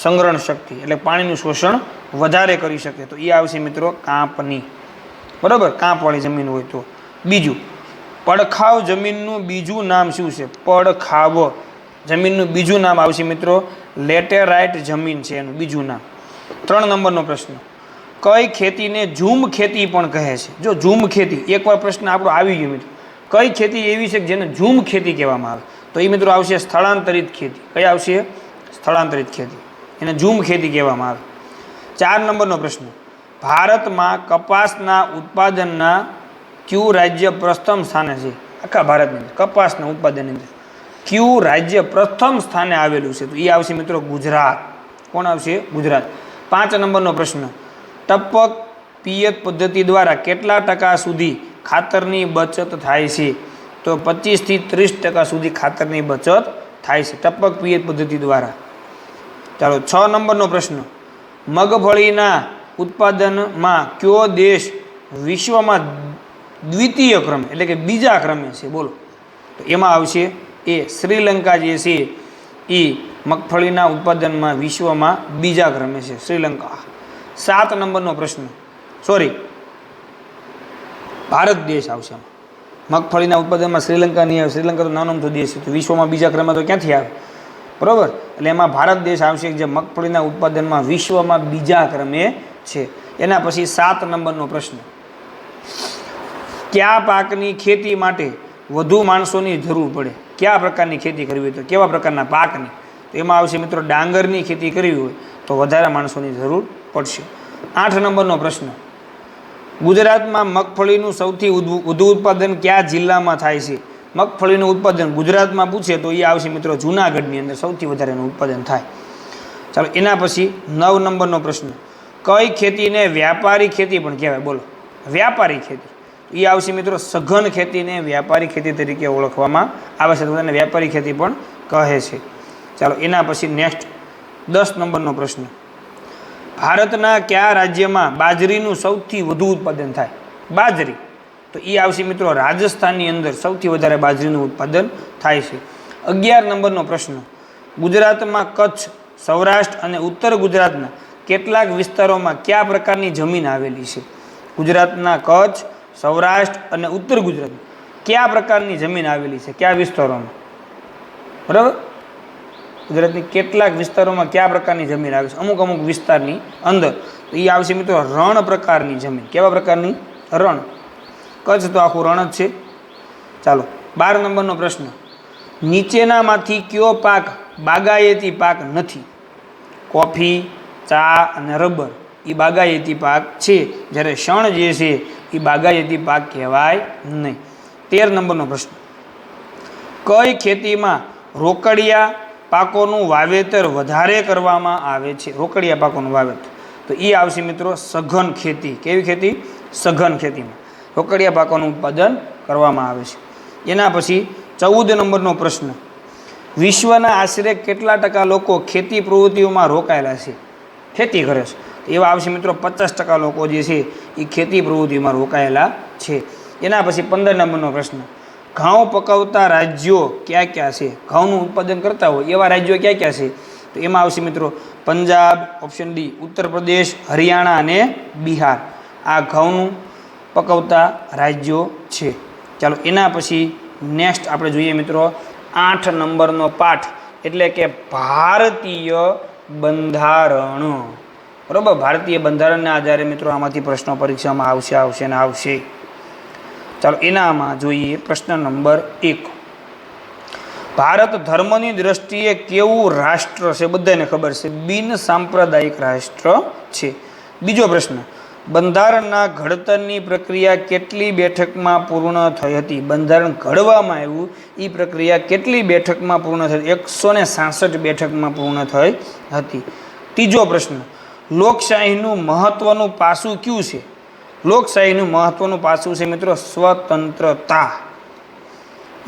સંગ્રહણ શક્તિ એટલે પાણીનું શોષણ વધારે કરી શકે, તો એ આવશે મિત્રો કાંપની, બરાબર? કાંપવાળી જમીન હોય તો. બીજું, પડખાવ જમીનનું બીજું નામ શું છે? પડખાવ જમીનનું બીજું નામ આવશે મિત્રો લેટેરાઇટ જમીન છે એનું બીજું નામ. 3 નંબરનો પ્રશ્ન. કઈ ખેતીને ઝૂમ ખેતી પણ કહે છે? જો ઝૂમ ખેતી એકવાર પ્રશ્ન આપણો આવી ગયો મિત્રો. કઈ ખેતી એવી છે કે જેને ઝૂમ ખેતી કહેવામાં આવે? તો એ મિત્રો આવશે સ્થળાંતરિત ખેતી. કઈ આવશે? સ્થળાંતરિત ખેતી, એને ઝૂમ ખેતી કહેવામાં આવે. 4 નંબરનો પ્રશ્ન. ભારતમાં કપાસના ઉત્પાદનના કયું રાજ્ય પ્રથમ સ્થાને છે? આખા ભારતની અંદર કપાસના ઉત્પાદનની અંદર કયું રાજ્ય પ્રથમ સ્થાને આવેલું છે? તો એ આવશે મિત્રો ગુજરાત. કોણ આવશે? ગુજરાત. 5 નંબરનો પ્રશ્ન. ટપક પિયત પદ્ધતિ દ્વારા કેટલા ટકા સુધી ખાતરની બચત થાય છે? તો 25 થી 30% સુધી ખાતરની બચત થાય છે ટપક પિયત પદ્ધતિ દ્વારા. ચાલો 6 નંબરનો પ્રશ્ન. મગફળીના ઉત્પાદનમાં કયો દેશ વિશ્વમાં દ્વિતીય ક્રમે એટલે કે બીજા ક્રમે છે? બોલો. તો એમાં આવશે એ શ્રીલંકા જે છે એ મગફળીના ઉત્પાદનમાં વિશ્વમાં બીજા ક્રમે છે, શ્રીલંકા. 7 નંબરનો પ્રશ્ન. ભારત દેશ આવશે. મગફળીના ઉત્પાદનમાં શ્રીલંકા નહીં આવે. શ્રીલંકા તો નાનો મોટો દેશ છે, તો વિશ્વમાં બીજા ક્રમે તો ક્યાંથી આવે? બરાબર? એટલે એમાં ભારત દેશ આવશે જે મગફળીના ઉત્પાદનમાં વિશ્વમાં બીજા ક્રમે છે. એના પછી 7 નંબરનો પ્રશ્ન. કયા પાકની ખેતી માટે વધુ માણસોની જરૂર પડે? કયા પ્રકારની ખેતી કરવી હોય તો કેવા પ્રકારના પાકની? તો એમાં આવશે મિત્રો ડાંગરની ખેતી કરવી હોય તો વધારે માણસોની જરૂર પડશે. 8 નંબરનો પ્રશ્ન. ગુજરાતમાં મગફળીનું સૌથી વધુ ઉત્પાદન કયા જિલ્લામાં થાય છે? મગફળીનું ઉત્પાદન ગુજરાતમાં પૂછે તો એ આવશે મિત્રો જૂનાગઢની અંદર સૌથી વધારે એનું ઉત્પાદન થાય. ચાલો એના પછી 9 નંબરનો પ્રશ્ન. કઈ ખેતીને વ્યાપારી ખેતી પણ કહેવાય? બોલો. વ્યાપારી ખેતી એ આવશે મિત્રો સઘન ખેતીને વ્યાપારી ખેતી તરીકે ઓળખવામાં આવે છે, તો તેને વ્યાપારી ખેતી પણ કહે છે. ચાલો એના પછી નેક્સ્ટ 10 નંબરનો પ્રશ્ન. ભારતના કયા રાજ્યમાં બાજરીનું સૌથી વધુ ઉત્પાદન થાય? બાજરી, તો એ આવશે મિત્રો રાજસ્થાનની અંદર સૌથી વધારે બાજરીનું ઉત્પાદન થાય છે. 11 નંબરનો પ્રશ્ન. ગુજરાતમાં કચ્છ, સૌરાષ્ટ્ર અને ઉત્તર ગુજરાતના કેટલાક વિસ્તારોમાં કયા પ્રકારની જમીન આવેલી છે? ગુજરાતના કચ્છ, સૌરાષ્ટ્ર અને ઉત્તર ગુજરાતમાં કયા પ્રકારની જમીન આવેલી છે? કયા વિસ્તારોમાં? બરાબર? ગુજરાતની કેટલાક વિસ્તારોમાં કયા પ્રકારની જમીન આવે છે? અમુક અમુક વિસ્તારની અંદર. તો એ આવશે મિત્રો રણ પ્રકારની જમીન. કેવા પ્રકારની? રણ. કચ્છ તો આખું રણ જ છે. ચાલો 12 નંબરનો પ્રશ્ન. નીચેનામાંથી કયો પાક બાગાયતી પાક નથી? કોફી, ચા અને રબર એ બાગાયતી પાક છે, જ્યારે શણ જે છે એ બાગાયતી પાક કહેવાય નહીં. 13 નંબરનો પ્રશ્ન. કઈ ખેતીમાં રોકડિયા પાકોનું વાવેતર વધારે કરવામાં આવે છે? રોકડિયા પાકોનું વાવેતર, તો એ આવશે મિત્રો સઘન ખેતી. કેવી ખેતી? સઘન ખેતીમાં રોકડિયા પાકોનું ઉત્પાદન કરવામાં આવે છે. એના પછી 14 નંબરનો પ્રશ્ન, વિશ્વના આશરે કેટલા ટકા લોકો ખેતી પ્રવૃત્તિઓમાં રોકાયેલા છે? ખેતી કરે છે. એવા આવશે મિત્રો 50% લોકો જે છે એ ખેતી પ્રવૃત્તિમાં રોકાયેલા છે. એના પછી 15 નંબરનો પ્રશ્ન, ઘઉં પકવતા રાજ્યો ક્યાં ક્યાં છે? ઘઉંનું ઉત્પાદન કરતા હોય એવા રાજ્યો ક્યાં ક્યાં છે? તો એમાં આવશે મિત્રો પંજાબ, ઓપ્શન ડી ઉત્તર પ્રદેશ, હરિયાણા અને બિહાર. આ ઘઉંનું પકવતા રાજ્યો છે. ચાલો એના પછી નેક્સ્ટ આપણે જોઈએ મિત્રો 8 નંબરનો પાઠ, એટલે કે ભારતીય બંધારણ. બરાબર, ભારતીય બંધારણના આધારે મિત્રો આમાંથી પ્રશ્નો પરીક્ષામાં આવશે અને આવશે. ચાલો એનામાં જોઈએ પ્રશ્ન નંબર 1, ભારત ધર્મની દ્રષ્ટિએ કેવું રાષ્ટ્ર છે? બધાને ખબર છે, બિન સાંપ્રદાયિક રાષ્ટ્ર છે. બીજો પ્રશ્ન, બંધારણના ઘડતરની પ્રક્રિયા કેટલી બેઠકમાં પૂર્ણ થઈ હતી? બંધારણ ઘડવામાં આવ્યું એ પ્રક્રિયા કેટલી બેઠકમાં પૂર્ણ થઈ? 166 બેઠકમાં પૂર્ણ થઈ હતી. ત્રીજો પ્રશ્ન, લોકશાહીનું મહત્વનું પાસું કયું છે? લોકશાહીનું મહત્વનું પાસું છે મિત્રો સ્વતંત્રતા.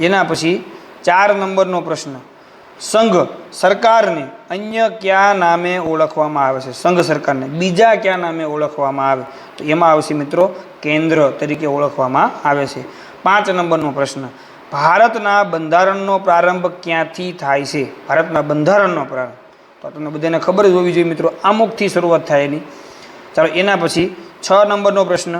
એના પછી 4 નંબરનો પ્રશ્ન, સંઘ સરકારને અન્ય કયા નામે ઓળખવામાં આવે છે? સંઘ સરકારને બીજા કયા નામે ઓળખવામાં આવે? તો એમાં આવશે મિત્રો કેન્દ્ર તરીકે ઓળખવામાં આવે છે. 5 નંબરનો પ્રશ્ન, ભારતના બંધારણનો પ્રારંભ ક્યાંથી થાય છે? ભારતના બંધારણનો પ્રારંભ તો તમને બધાને ખબર જ હોવી જોઈએ મિત્રો, આમુખથી શરૂઆત થાય એની. ચાલો એના પછી 6 નંબરનો પ્રશ્ન,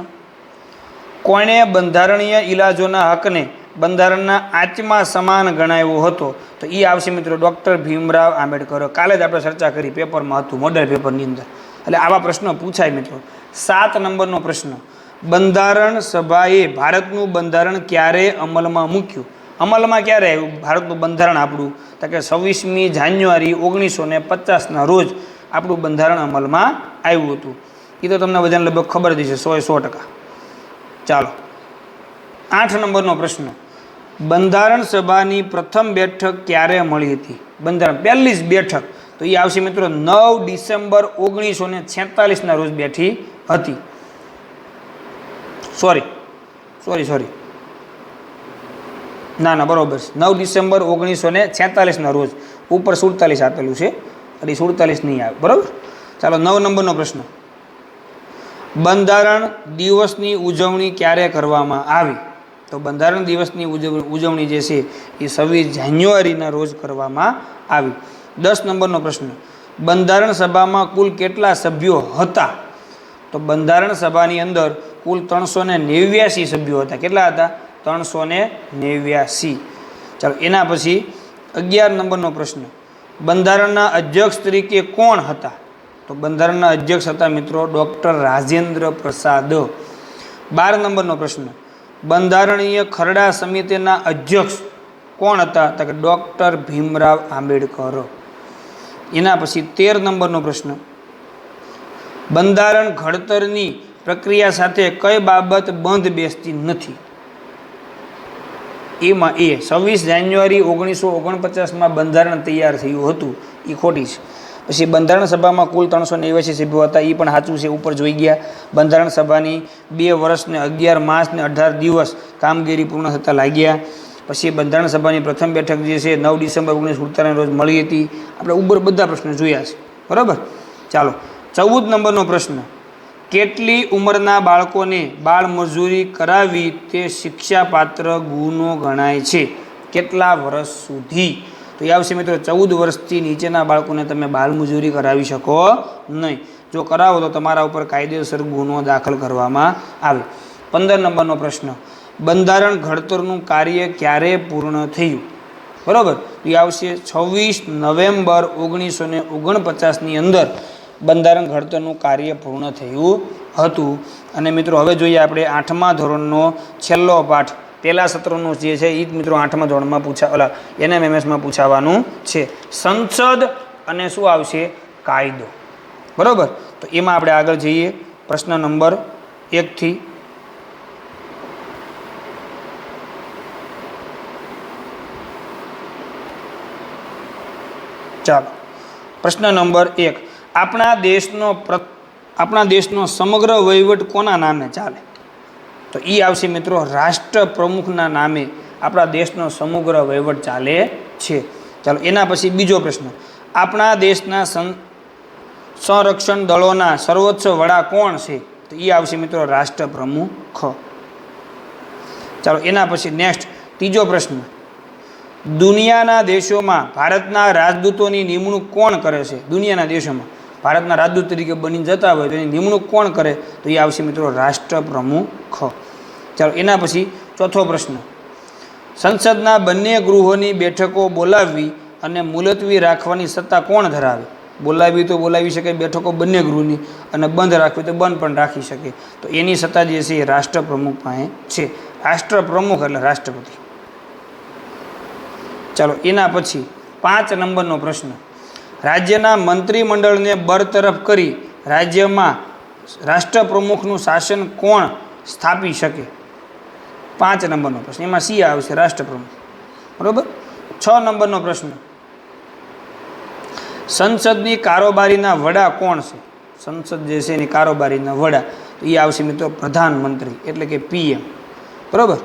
કોણે બંધારણીય ઇલાજોના હકને બંધારણના આચમાં સમાન ગણાવ્યો હતો? તો એ આવશે મિત્રો ડૉક્ટર ભીમરાવ આંબેડકર. કાલે જ આપણે ચર્ચા કરી, પેપરમાં હતું, મોડેલ પેપરની અંદર. એટલે આવા પ્રશ્નો પૂછાય મિત્રો. 7 નંબરનો પ્રશ્ન, બંધારણ સભાએ ભારતનું બંધારણ ક્યારે અમલમાં મૂક્યું? અમલમાં ક્યારે આવ્યું ભારતનું બંધારણ આપણું? તો કે 26મી જાન્યુઆરી 1950ના રોજ આપણું બંધારણ અમલમાં આવ્યું હતું. એ તો તમને બધાને લગભગ ખબર જ છે 100%. ચાલો 8 નંબરનો પ્રશ્ન, બંધારણ સભાની પ્રથમ બેઠક ક્યારે મળી હતી? બંધારણ પહેલી જ બેઠક તો એ આવશે મિત્રો 9 ડિસેમ્બર 1946ના રોજ બેઠી હતી. સોરી ના બરોબર છે, 9 ડિસેમ્બર 1946ના રોજ. ઉપર 47 આપેલું છે એટલે 47 નહીં આવે. બરાબર. ચાલો 9 નંબરનો પ્રશ્ન, બંધારણ દિવસની ઉજવણી ક્યારે કરવામાં આવી? તો બંધારણ દિવસની ઉજવણી જે છે એ 26 જાન્યુઆરીના રોજ કરવામાં આવી. 10 નંબરનો પ્રશ્ન, બંધારણ સભામાં કુલ કેટલા સભ્યો હતા? તો બંધારણ સભાની અંદર કુલ 389 સભ્યો હતા. કેટલા હતા? 389. ચાલો એના પછી 11 નંબરનો પ્રશ્ન, બંધારણના અધ્યક્ષ તરીકે કોણ હતા? તો બંધારણના અધ્યક્ષ હતા મિત્રો ડૉક્ટર રાજેન્દ્ર પ્રસાદ. 12 નંબરનો પ્રશ્ન, બંધારણીય ખરડા સમિતિના અધ્યક્ષ કોણ હતા? તો કે ડૉક્ટર ભીમરાવ આંબેડકર. એના પછી 13 નંબરનો પ્રશ્ન, બંધારણ ઘડતરની પ્રક્રિયા સાથે કઈ બાબત બંધ બેસતી નથી? એમાં 26 જાન્યુઆરી 1949માં બંધારણ તૈયાર થયું હતું, એ ખોટી છે. પછી બંધારણ સભામાં કુલ 389 સભ્યો હતા, એ પણ સાચું છે, ઉપર જોઈ ગયા. બંધારણ સભાની 2 વર્ષ ને 11 માસ ને 18 દિવસ કામગીરી પૂર્ણ થતાં લાગ્યા. પછી બંધારણ સભાની પ્રથમ બેઠક જે છે 9 ડિસેમ્બર 1947 રોજ મળી હતી. આપણે ઉપર બધા પ્રશ્નો જોયા છે. બરાબર. ચાલો 14 નંબરનો પ્રશ્ન, કેટલી ઉંમરના બાળકોને બાળ મજૂરી કરાવી તે શિક્ષાપાત્ર ગુનો ગણાય છે? કેટલા વર્ષ સુધી? તો એ આવશે મિત્રો 14 વર્ષથી નીચેના બાળકોને તમે બાળમજૂરી કરાવી શકો નહીં. જો કરાવો તો તમારા ઉપર કાયદેસર ગુનો દાખલ કરવામાં આવે. 15 નંબરનો પ્રશ્ન, બંધારણ ઘડતરનું કાર્ય ક્યારે પૂર્ણ થયું? બરાબર. તો એ આવશે 26 નવેમ્બર 1949ની અંદર બંધારણ ઘડતરનું કાર્ય પૂર્ણ થયું હતું. અને મિત્રો હવે જોઈએ આપણે 8મા ધોરણનો છેલ્લો પાઠ, પહેલા સત્રનું જે છે એ જ મિત્રો 8મા ધોરણમાં NMMSમાં પૂછાવાનું છે. સંસદ અને શું આવશે? કાયદો. બરાબર. તો એમાં આપણે આગળ જઈએ પ્રશ્ન નંબર 1 થી. ચાલો, પ્રશ્ન નંબર 1, આપણા દેશનો સમગ્ર વહીવટ કોના નામે ચાલે? તો એ આવશે મિત્રો રાષ્ટ્ર પ્રમુખના નામે આપણા દેશનો સમગ્ર વહીવટ ચાલે છે. ચાલો, એના પછી બીજો પ્રશ્ન, આપણા દેશના સંરક્ષણ દળોના સર્વોચ્ચ વડા કોણ છે? તો એ આવશે મિત્રો રાષ્ટ્ર પ્રમુખ. ચાલો, એના પછી નેક્સ્ટ ત્રીજો પ્રશ્ન, દુનિયાના દેશોમાં ભારતના રાજદૂતોની નિમણૂક કોણ કરે છે? દુનિયાના દેશોમાં ભારતના રાજદૂત તરીકે બની જતા હોય તો એની નિમણૂક કોણ કરે? તો એ આવશે મિત્રો રાષ્ટ્ર પ્રમુખ. ચાલો, એના પછી ચોથો પ્રશ્ન, સંસદના બંને ગૃહોની બેઠકો બોલાવવી અને મુલતવી રાખવાની સત્તા કોણ ધરાવે? બોલાવવી તો બોલાવી શકે બેઠકો બંને ગૃહની, અને બંધ રાખવી તો બંધ પણ રાખી શકે. તો એની સત્તા જે છે એ રાષ્ટ્ર પ્રમુખ પાસે છે. રાષ્ટ્ર પ્રમુખ એટલે રાષ્ટ્રપતિ. ચાલો, એના પછી 5 નંબરનો પ્રશ્ન, રાજ્યના મંત્રીમંડળને બરતરફ કરી રાજ્યમાં રાષ્ટ્ર પ્રમુખનું શાસન કોણ સ્થાપી શકે? 5 નંબરનો પ્રશ્ન, એમાં સી આવશે રાષ્ટ્રપ્રમુખ. બરાબર. 6 નંબરનો પ્રશ્ન, સંસદની કારોબારીના વડા કોણ છે? સંસદ જે છે એની કારોબારીના વડા તો એ આવશે મિત્રો પ્રધાનમંત્રી એટલે કે PM. બરાબર.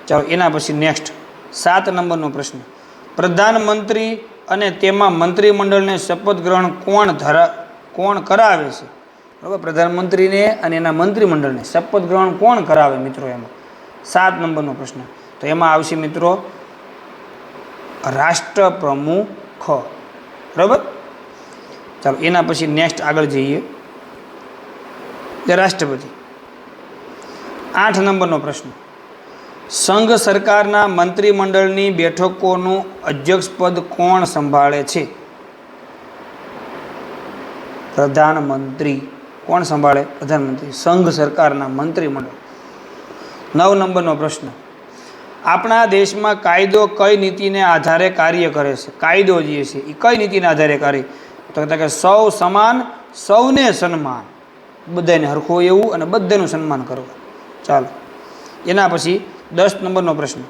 ચાલો, એના પછી નેક્સ્ટ 7 નંબરનો પ્રશ્ન, પ્રધાનમંત્રી અને તેમાં મંત્રીમંડળને શપથ ગ્રહણ કોણ કરાવે છે? બરાબર. પ્રધાનમંત્રીને અને એના મંત્રીમંડળને શપથ ગ્રહણ કોણ કરાવે મિત્રો? એમાં 7 નંબરનો પ્રશ્ન, તો એમાં આવશે મિત્રો રાષ્ટ્ર પ્રમુખ. બરાબર. ચાલો, એના પછી નેક્સ્ટ આગળ જઈએ, રાષ્ટ્રપતિ. 8 નંબરનો પ્રશ્ન, સંઘ સરકારના મંત્રીમંડળની બેઠકોનું અધ્યક્ષપદ કોણ સંભાળે છે? પ્રધાનમંત્રી. કોણ સંભાળે? પ્રધાનમંત્રી. સંઘ સરકારના મંત્રીમંડળ. 9 નંબરનો પ્રશ્ન, આપણા દેશમાં કાયદો કઈ નીતિને આધારે કાર્ય કરે છે? કાયદો જે છે એ કઈ નીતિને આધારે કાર્ય? તો કે સૌ સમાન, સૌને સન્માન, બધાને હરખું એવું અને બધાનું સન્માન કરવું. ચાલો, એના પછી 10 નંબરનો પ્રશ્ન,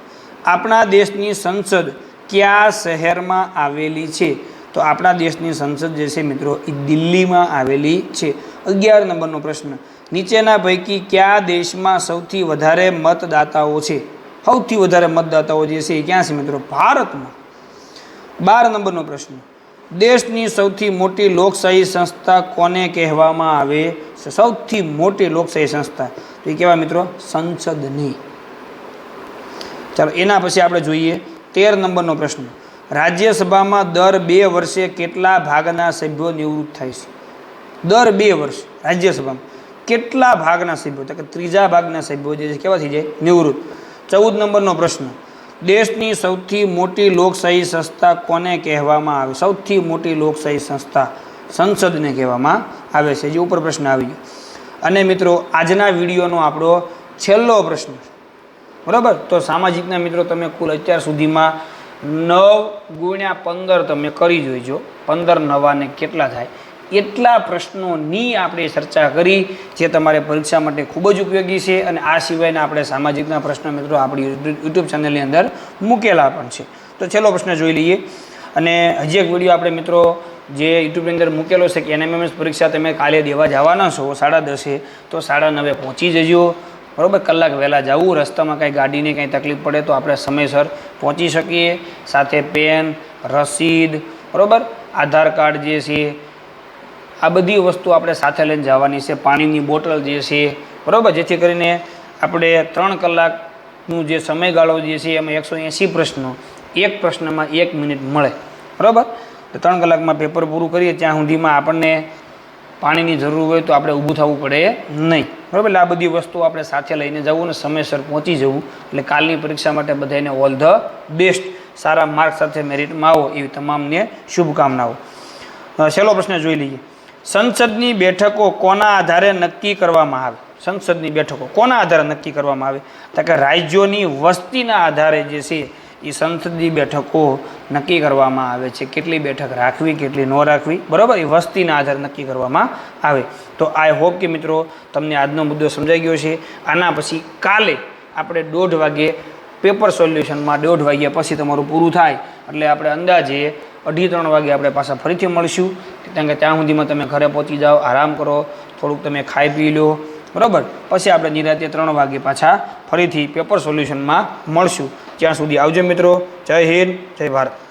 આપણા દેશની સંસદ કયા શહેરમાં આવેલી છે? તો આપણા દેશની સંસદ જે છે મિત્રો એ દિલ્હીમાં આવેલી છે. 11 નંબરનો પ્રશ્ન, નીચેના પૈકી કયા દેશમાં સૌથી વધારે મતદાતાઓ છે? સૌથી વધારે મતદાતાઓ જે છે એ ક્યાં છે મિત્રો? ભારતમાં. 12 નંબરનો પ્રશ્ન, દેશની સૌથી મોટી લોકશાહી સંસ્થા કોને કહેવામાં આવે છે? સૌથી મોટી લોકશાહી સંસ્થા તો એ કહેવાય મિત્રો સંસદની. ચાલો, એના પછી આપણે જોઈએ 13 નંબરનો પ્રશ્ન, રાજ્યસભામાં દર 2 વર્ષે કેટલા ભાગના સભ્યો નિવૃત્ત થાય છે? દર 2 વર્ષ રાજ્યસભામાં કેટલા ભાગના સભ્યો? તો કે 3 ભાગના સભ્યો જે છે કેવા થઈ જાય? નિવૃત્ત. 14 નંબરનો પ્રશ્ન, દેશની સૌથી મોટી લોકશાહી સંસ્થા કોને કહેવામાં આવે? સૌથી મોટી લોકશાહી સંસ્થા સંસદને કહેવામાં આવે છે. જે ઉપર પ્રશ્ન આવી ગયો. અને મિત્રો આજના વિડીયોનો આપણો છેલ્લો પ્રશ્ન, બરાબર. તો સામાજિકના મિત્રો તમે કુલ અત્યાર સુધીમાં 9 × 15 તમે કરી જોઈજો. 15 નવાને કેટલા થાય? એટલા પ્રશ્નોની આપણે ચર્ચા કરી જે તમારે પરીક્ષા માટે ખૂબ જ ઉપયોગી છે. અને આ સિવાયના આપણે સામાજિકના પ્રશ્નો મિત્રો આપણી યુટ્યુબ ચેનલની અંદર મૂકેલા પણ છે. તો છેલ્લો પ્રશ્ન જોઈ લઈએ. અને હજી એક વિડીયો આપણે મિત્રો જે યુટ્યુબની અંદર મૂકેલો છે કે NMMS પરીક્ષા તમે કાલે દેવા જવાના છો 10:30, તો 9:30 પહોંચી જજો. બરાબર. કલાક વહેલા જવું, રસ્તામાં કાંઈ ગાડીને કાંઈ તકલીફ પડે તો આપણે સમયસર પહોંચી શકીએ. સાથે પેન, રસીદ, બરાબર, આધાર કાર્ડ જે છે આ બધી વસ્તુ આપણે સાથે લઈને જવાની છે. પાણીની બોટલ જે છે, બરાબર, જેથી કરીને આપણે 3 કલાકનું જે સમયગાળો જે છે એમાં 180 પ્રશ્નો, એક પ્રશ્નમાં 1 મિનિટ મળે. બરાબર. તો 3 કલાકમાં પેપર પૂરું કરીએ ત્યાં સુધીમાં આપણને પાણીની જરૂર હોય તો આપણે ઊભું થવું પડે નહીં. બરાબર. એટલે આ બધી વસ્તુઓ આપણે સાથે લઈને જવું અને સમયસર પહોંચી જવું. એટલે કાલની પરીક્ષા માટે બધાને all the best. Sara mark સાથે મેરિટમાં આવો એવી તમામને શુભકામનાઓ. છેલ્લો પ્રશ્ન જોઈ લઈએ. સંસદની બેઠકો કોના આધારે નક્કી કરવામાં આવે? સંસદની બેઠકો કોના આધારે નક્કી કરવામાં આવે? તો કે રાજ્યોની વસ્તીના આધારે જે છે એ સંસદની બેઠકો નક્કી કરવામાં આવે છે. કેટલી બેઠક રાખવી, કેટલી ન રાખવી, બરાબર, એ વસ્તીના આધારે નક્કી કરવામાં આવે. તો આઈ હોપ કે મિત્રો તમને આજનો મુદ્દો સમજાઈ ગયો છે. આના પછી કાલે આપણે 1:30 વાગે પેપર સોલ્યુશનમાં 1:30 વાગ્યા પછી તમારું પૂરું થાય એટલે આપણે અંદાજે 2:30 વાગે આપણે પાછા ફરીથી મળશું. ત્યાં સુધીમાં તમે ઘરે પહોંચી જાઓ, આરામ કરો, થોડુંક તમે ખાઈ પી લો, બરાબર. પછી આપણે નિરાતે 3 વાગે પાછા ફરીથી પેપર સોલ્યુશનમાં મળશું. ત્યાં સુધી આવજો મિત્રો. જય હિન્દ, જય ભારત.